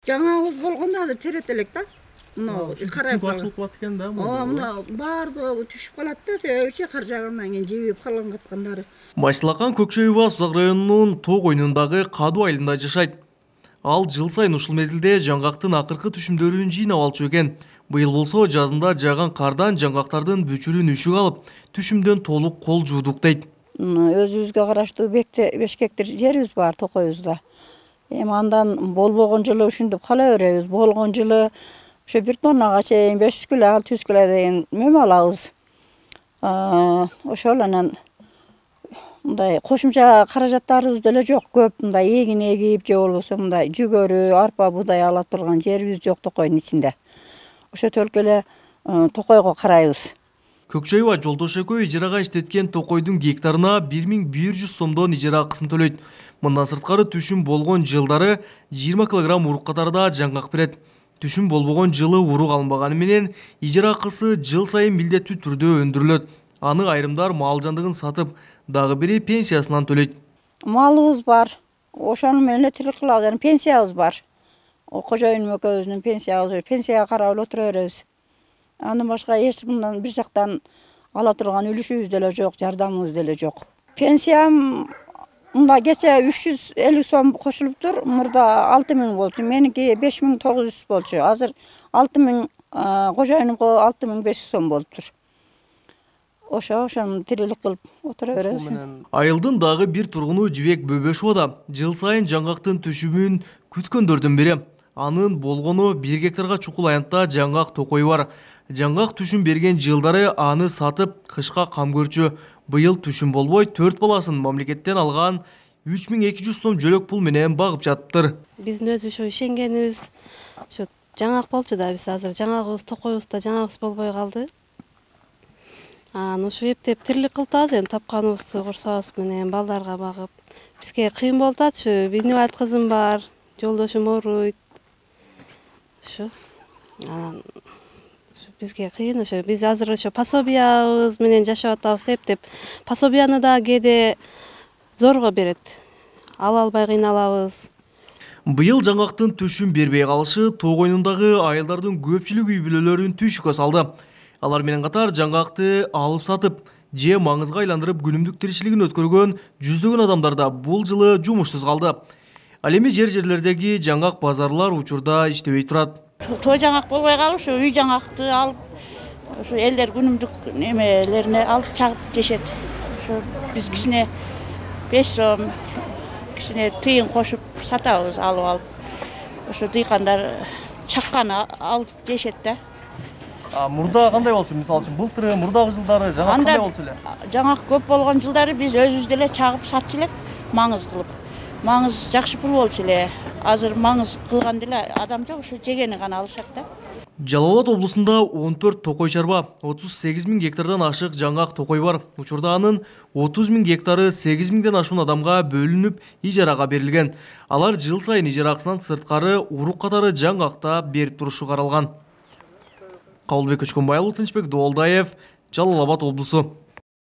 Жаңабыз болгондо да терет элек да. Мына карайып ачылып калат экен да. Мына баардыгы түшүп калат да, себеби кар жаагандан кийин жебип калган каткандары. Майсылакан Көкчөбү Сузак районунун Тоо койнундагы Кадуу айылында жашайт. Ал жыл сайын ушул мезгилде жаңгактын акыркы түшүмдөрүн жыйнап алчу экен. Быйыл болсо жазында жааган кардан жаңгактардын бүчүрүн үшүк алып, түшүмдөн толук кол жуудук дейт. Өзүбүзгө караштуу 5 гектар жерибиз бар Токойубузда. Эми андан болбогон жылы ушинтип кала беребиз. Болгон жылы ошо 1 тоннага чейин 500 кило, 600 кило деген мөм алабыз. Ошол анан мындай кошумча каражаттарыбыз деле жок. Көп мындай эгин эгип же болбосо мындай жүгөрү, арпа, буудай ала турган жерибиз жок Токойдун ичинде. Ошо төлкө эле Токойго карайбыз. Көкчөбү Жолдош экөө ижарага иштеткен Токойдун гектарына 1100 сомдон ижара акысын төлөйт. Мындан сырткары түшүм болгон жылдары 20 килограмм урук катарда жаңгак берет. Түшүм болбогон жылы урук алынбаганы менен ижара акысы жыл сайын милдеттүү түрдө өндүрүлөт. Аны айрымдар мал жандыгын сатып, дагы бири пенсиясынан төлөйт. Малыбыз бар. Ошону менен тирик кылабыз. Пенсиябыз бар. Кожоюнум экөөбүздүн пенсиябыз, пенсияга карап эле отура беребиз. Андан башка эч мындан бир жактан ала турган үлүшүбүз деле жок, жардамыбыз деле жок. Пенсиям мында кече 350 сом кошулуптур, мурда 6000 болчу. Меники 5900 болчу. Азыр 6000, кожоюнумку 6500 сом болуптур. Ошону тирилик кылып отура беребиз. Айылдын дагы бир тургуну Жибек Бөбөшова да жыл сайын жаңгактын түшүмүн күткөндөрдүн бири. Анын болгону 1 гектарга чукул аянтта жаңгак Токой бар. Жаңгак түшүм берген жылдары аны сатып, кышка кам көрчү. Быйыл түшүм болбой 4 баласын мамлекеттен алган 3200 сом жөлөк пул менен багып жатыптыр. Биздин өзү ошо ишенгенибиз ошо жаңгак болчу да, биз азыр жаңгагыбыз Токойубузда жаңгагыбыз болбой калды. Ошо эптеп тирилик кылтабыз, эми тапканыбызды курсабыз менен балдарга багып. Бизге кыйын болуп атат, ошо инвалид кызым бар, жолдошум ооруйт. Ошо бизге кыйын, ошо биз азыр ошо пособиябыз менен жашап атабыз деп пособияны да кээде зорго берет. Ала албай кыйналабыз. Быйыл жаңгактын түшүм бербей калышы Тоо койнундагы айылдардын көпчүлүк үй бүлөлөрүн түйшүккө салды. Алар менен катар жаңгакты алып сатып, же маңызга айландырып күнүмдүк тиричилигин өткөргөн жүздөгөн адамдар да бул жылы жумушсуз калды. Ал эми жерлердеги жаңгак базарлар учурда иштебей турат. Той жаңгак болбой калып, ошо үй жаңгакты алып, ошо элдер күнүмдүк немелерине алып чагып жешет. Ошо биз кичине 5 сом, кичине тыйын кошуп сатабыз, алып. Ошо дыйкандар чакканы алып жешет да. Мурда кандай болчу? Мисалы үчүн былтыр, мурдагы жылдары жаңгак кандай болчу эле? Жаңгак көп болгон жылдары биз өзүбүз деле чагып сатчу элек, маңыз кылып. Маңыз жакшы пул болчу эле. Азыр маңыз кылган деле адам жок, ошо жегени гана алышат да. Жалал Абад облусунда 14 Токой чарба, 38 000 гектардан ашык жаңгак Токой бар. Учурда анын 30 000 гектары 8 000ден ашуун адамга бөлүнүп ижарага берилген. Алар жыл сайын ижара акысынан сырткары урук катары жаңгакта берип турушу каралган. Кабылбек Көчкөнбайұлы, Тынчбек Дуалдаев, Жалал Абад облусу.